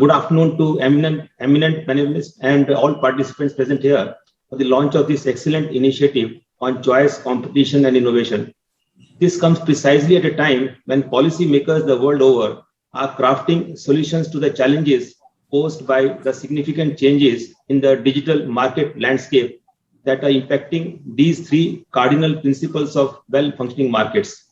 good afternoon to eminent panelists and all participants present here for the launch of this excellent initiative on choice, competition, and innovation. This comes precisely at a time when policymakers the world over are crafting solutions to the challenges posed by the significant changes in the digital market landscape that are impacting these three cardinal principles of well-functioning markets.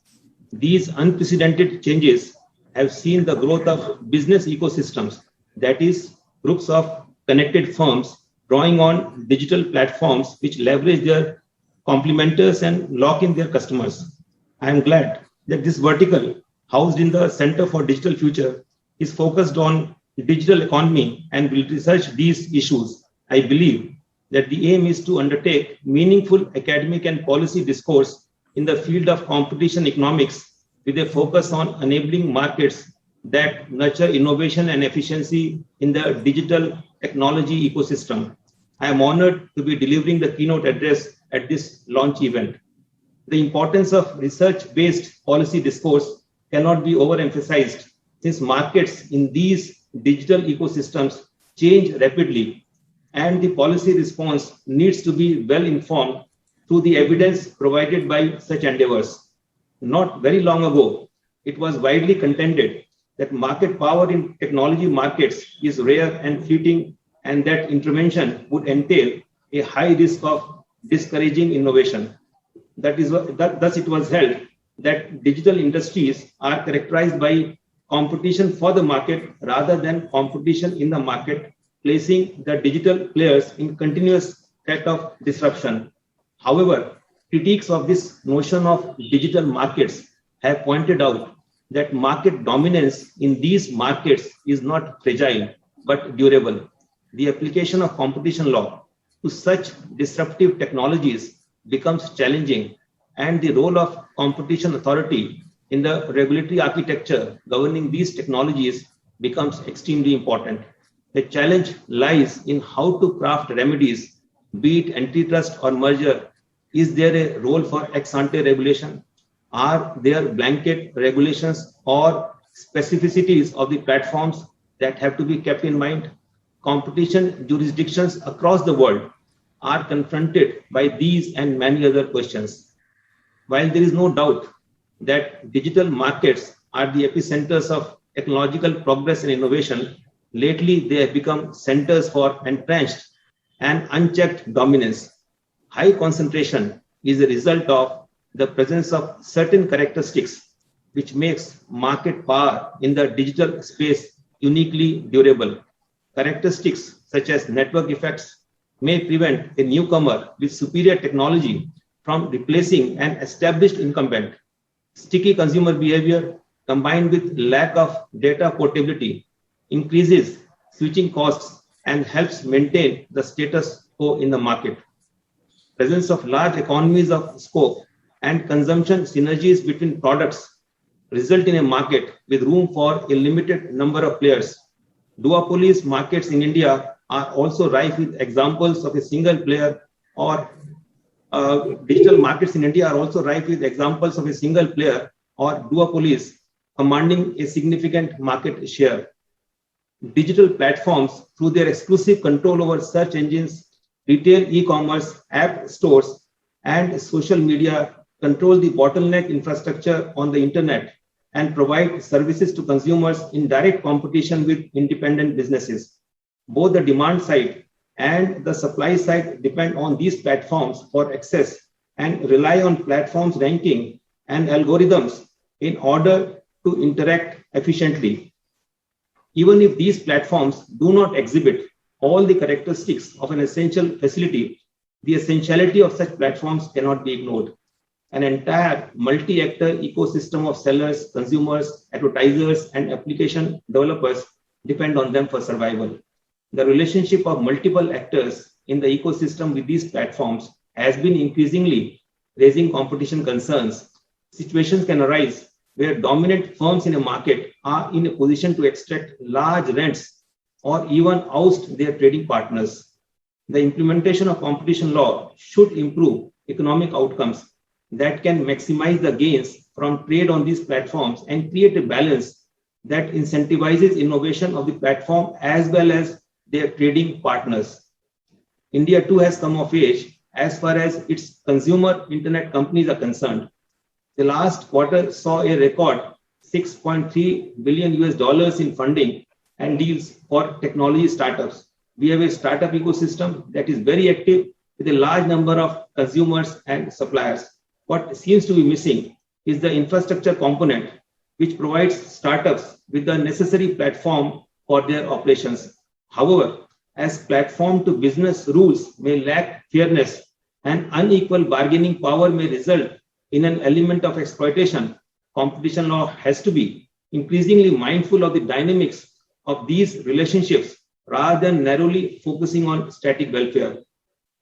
These unprecedented changes have seen the growth of business ecosystems, that is, groups of connected firms drawing on digital platforms which leverage their complementers and lock in their customers. I am glad that this vertical, housed in the Center for Digital Future, is focused on digital economy and will research these issues. I believe that the aim is to undertake meaningful academic and policy discourse in the field of competition economics with a focus on enabling markets that nurture innovation and efficiency in the digital technology ecosystem. I am honored to be delivering the keynote address at this launch event. The importance of research-based policy discourse cannot be overemphasized since markets in these digital ecosystems change rapidly and the policy response needs to be well informed through the evidence provided by such endeavors. Not very long ago, it was widely contended that market power in technology markets is rare and fleeting, and that intervention would entail a high risk of discouraging innovation. Thus, it was held that digital industries are characterized by competition for the market rather than competition in the market, placing the digital players in continuous threat of disruption. However, critiques of this notion of digital markets have pointed out that market dominance in these markets is not fragile but durable. The application of competition law to such disruptive technologies becomes challenging, and the role of competition authority in the regulatory architecture governing these technologies becomes extremely important. The challenge lies in how to craft remedies, be it antitrust or merger. Is there a role for ex-ante regulation? Are there blanket regulations or specificities of the platforms that have to be kept in mind? Competition jurisdictions across the world are confronted by these and many other questions. While there is no doubt that digital markets are the epicenters of technological progress and innovation, lately they have become centers for entrenched and unchecked dominance. High concentration is a result of the presence of certain characteristics which makes market power in the digital space uniquely durable. Characteristics such as network effects may prevent a newcomer with superior technology from replacing an established incumbent. Sticky consumer behavior combined with lack of data portability increases switching costs and helps maintain the status quo in the market. Presence of large economies of scope and consumption synergies between products result in a market with room for a limited number of players. Duopolies markets in India are also rife with examples of a single player, or digital markets in India are also rife with examples of a single player or duopolies commanding a significant market share. Digital platforms, through their exclusive control over search engines, retail e-commerce, app stores, and social media, control the bottleneck infrastructure on the internet and provide services to consumers in direct competition with independent businesses. Both the demand side and the supply side depend on these platforms for access and rely on platforms' ranking and algorithms in order to interact efficiently. Even if these platforms do not exhibit all the characteristics of an essential facility, the essentiality of such platforms cannot be ignored. An entire multi-actor ecosystem of sellers, consumers, advertisers, and application developers depend on them for survival. The relationship of multiple actors in the ecosystem with these platforms has been increasingly raising competition concerns. Situations can arise where dominant firms in a market are in a position to extract large rents or even oust their trading partners. The implementation of competition law should improve economic outcomes that can maximize the gains from trade on these platforms and create a balance that incentivizes innovation of the platform as well as their trading partners. India too has come of age as far as its consumer internet companies are concerned. The last quarter saw a record $6.3 billion in funding and deals for technology startups. We have a startup ecosystem that is very active with a large number of consumers and suppliers. What seems to be missing is the infrastructure component, which provides startups with the necessary platform for their operations. However, as platform to business rules may lack fairness and unequal bargaining power may result in an element of exploitation, competition law has to be increasingly mindful of the dynamics of these relationships rather than narrowly focusing on static welfare.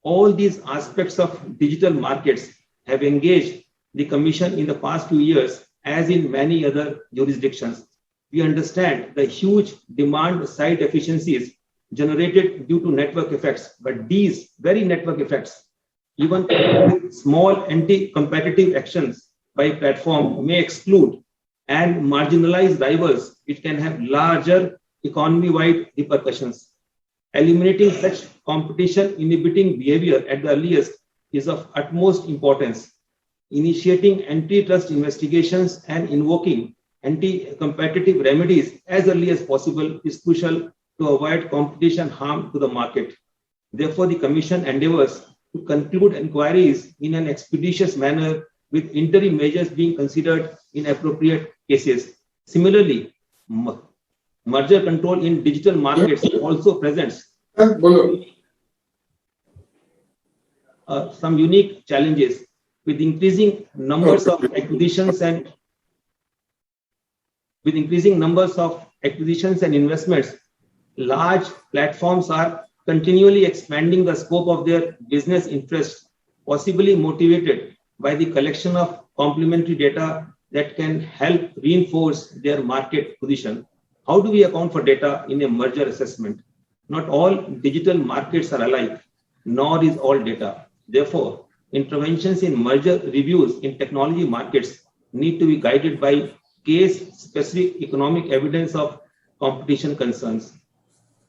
All these aspects of digital markets have engaged the Commission in the past few years, as in many other jurisdictions. We understand the huge demand side efficiencies generated due to network effects, but these very network effects, even with small anti-competitive actions by platform, may exclude and marginalize rivals, which can have larger economy-wide repercussions. Eliminating such competition inhibiting behavior at the earliest is of utmost importance. Initiating antitrust investigations and invoking anti-competitive remedies as early as possible is crucial to avoid competition harm to the market. Therefore, the Commission endeavors to conclude inquiries in an expeditious manner with interim measures being considered in appropriate cases. Similarly, merger control in digital markets also presents some unique challenges with increasing numbers of acquisitions and investments. Large platforms are continually expanding the scope of their business interests, possibly motivated by the collection of complementary data that can help reinforce their market position. How do we account for data in a merger assessment? Not all digital markets are alike, nor is all data. Therefore, interventions in merger reviews in technology markets need to be guided by case-specific economic evidence of competition concerns.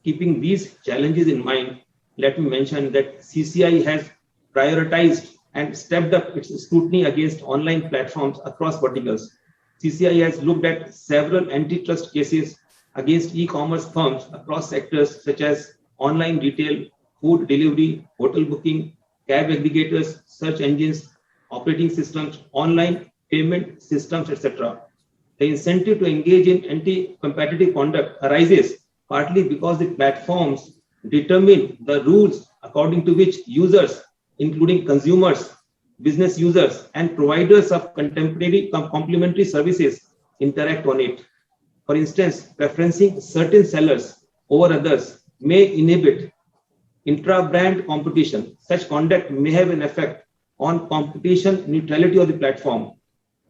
Keeping these challenges in mind, let me mention that CCI has prioritized and stepped up its scrutiny against online platforms across verticals. CCI has looked at several antitrust cases against e-commerce firms across sectors such as online retail, food delivery, hotel booking, cab aggregators, search engines, operating systems, online payment systems, etc. The incentive to engage in anti-competitive conduct arises partly because the platforms determine the rules according to which users, including consumers, business users, and providers of complementary services interact on it. For instance, preferencing certain sellers over others may inhibit intra-brand competition. Such conduct may have an effect on competition neutrality of the platform.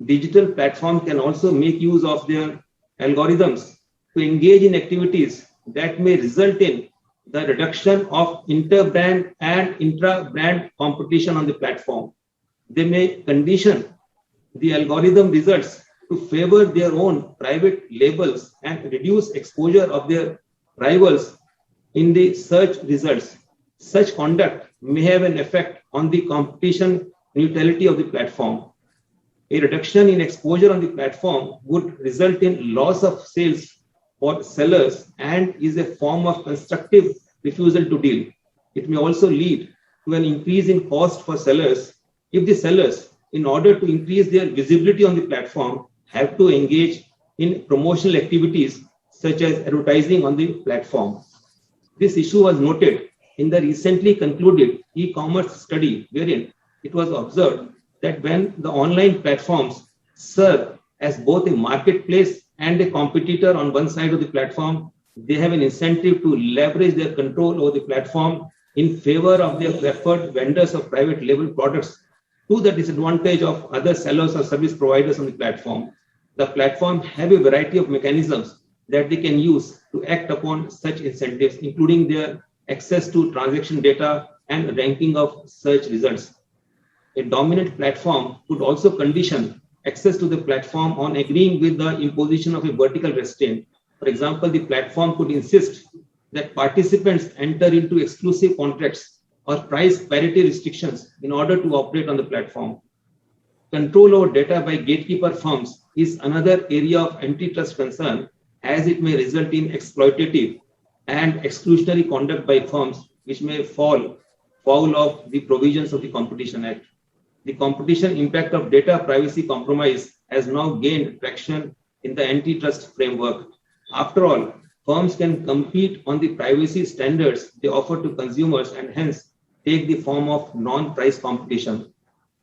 Digital platforms can also make use of their algorithms to engage in activities that may result in the reduction of inter-brand and intra-brand competition on the platform. They may condition the algorithm results to favor their own private labels and reduce exposure of their rivals in the search results. Such conduct may have an effect on the competition neutrality of the platform. A reduction in exposure on the platform would result in loss of sales for sellers and is a form of constructive refusal to deal. It may also lead to an increase in cost for sellers if the sellers, in order to increase their visibility on the platform, have to engage in promotional activities such as advertising on the platform. This issue was noted in the recently concluded e-commerce study, wherein it was observed that when the online platforms serve as both a marketplace and a competitor on one side of the platform, they have an incentive to leverage their control over the platform in favor of their preferred vendors of private label products to the disadvantage of other sellers or service providers on the platform. The platform have a variety of mechanisms that they can use to act upon such incentives, including their access to transaction data and ranking of search results. A dominant platform could also condition access to the platform on agreeing with the imposition of a vertical restraint. For example, the platform could insist that participants enter into exclusive contracts or price parity restrictions in order to operate on the platform. Control over data by gatekeeper firms is another area of antitrust concern, as it may result in exploitative and exclusionary conduct by firms which may fall foul of the provisions of the Competition Act. The competition impact of data privacy compromise has now gained traction in the antitrust framework. After all, firms can compete on the privacy standards they offer to consumers and hence take the form of non-price competition.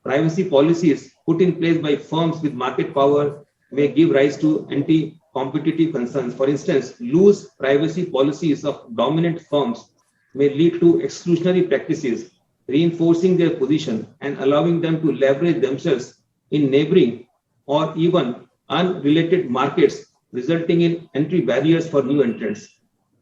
Privacy policies put in place by firms with market power may give rise to anti-competitive concerns. For instance, loose privacy policies of dominant firms may lead to exclusionary practices, reinforcing their position and allowing them to leverage themselves in neighboring or even unrelated markets, resulting in entry barriers for new entrants.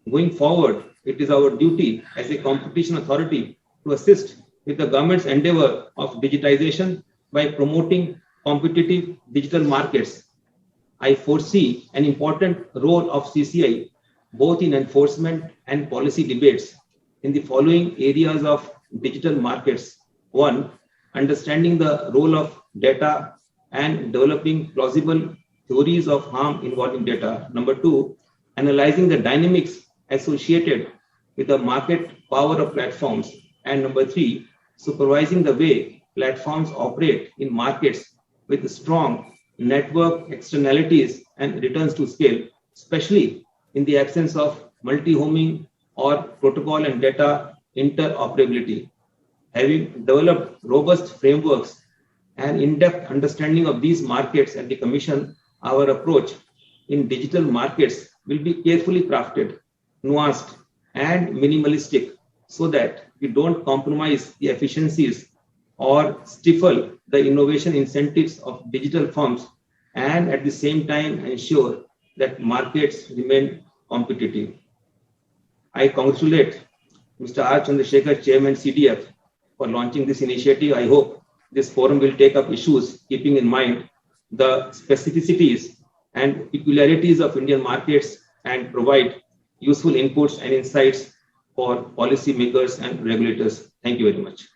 Going forward, it is our duty as a competition authority to assist with the government's endeavor of digitization by promoting competitive digital markets. I foresee an important role of CCI both in enforcement and policy debates in the following areas of digital markets. One, understanding the role of data and developing plausible theories of harm involving data. Number two, analyzing the dynamics associated with the market power of platforms. And number three, supervising the way platforms operate in markets with strong network externalities and returns to scale, especially in the absence of multi-homing or protocol and data interoperability. Having developed robust frameworks and in-depth understanding of these markets at the Commission, our approach in digital markets will be carefully crafted, nuanced, and minimalistic so that we don't compromise the efficiencies or stifle the innovation incentives of digital firms and at the same time ensure that markets remain competitive. I congratulate Mr. R. Chandrasekhar, Chairman CDF, for launching this initiative. I hope this forum will take up issues keeping in mind the specificities and peculiarities of Indian markets and provide useful inputs and insights for policymakers and regulators. Thank you very much.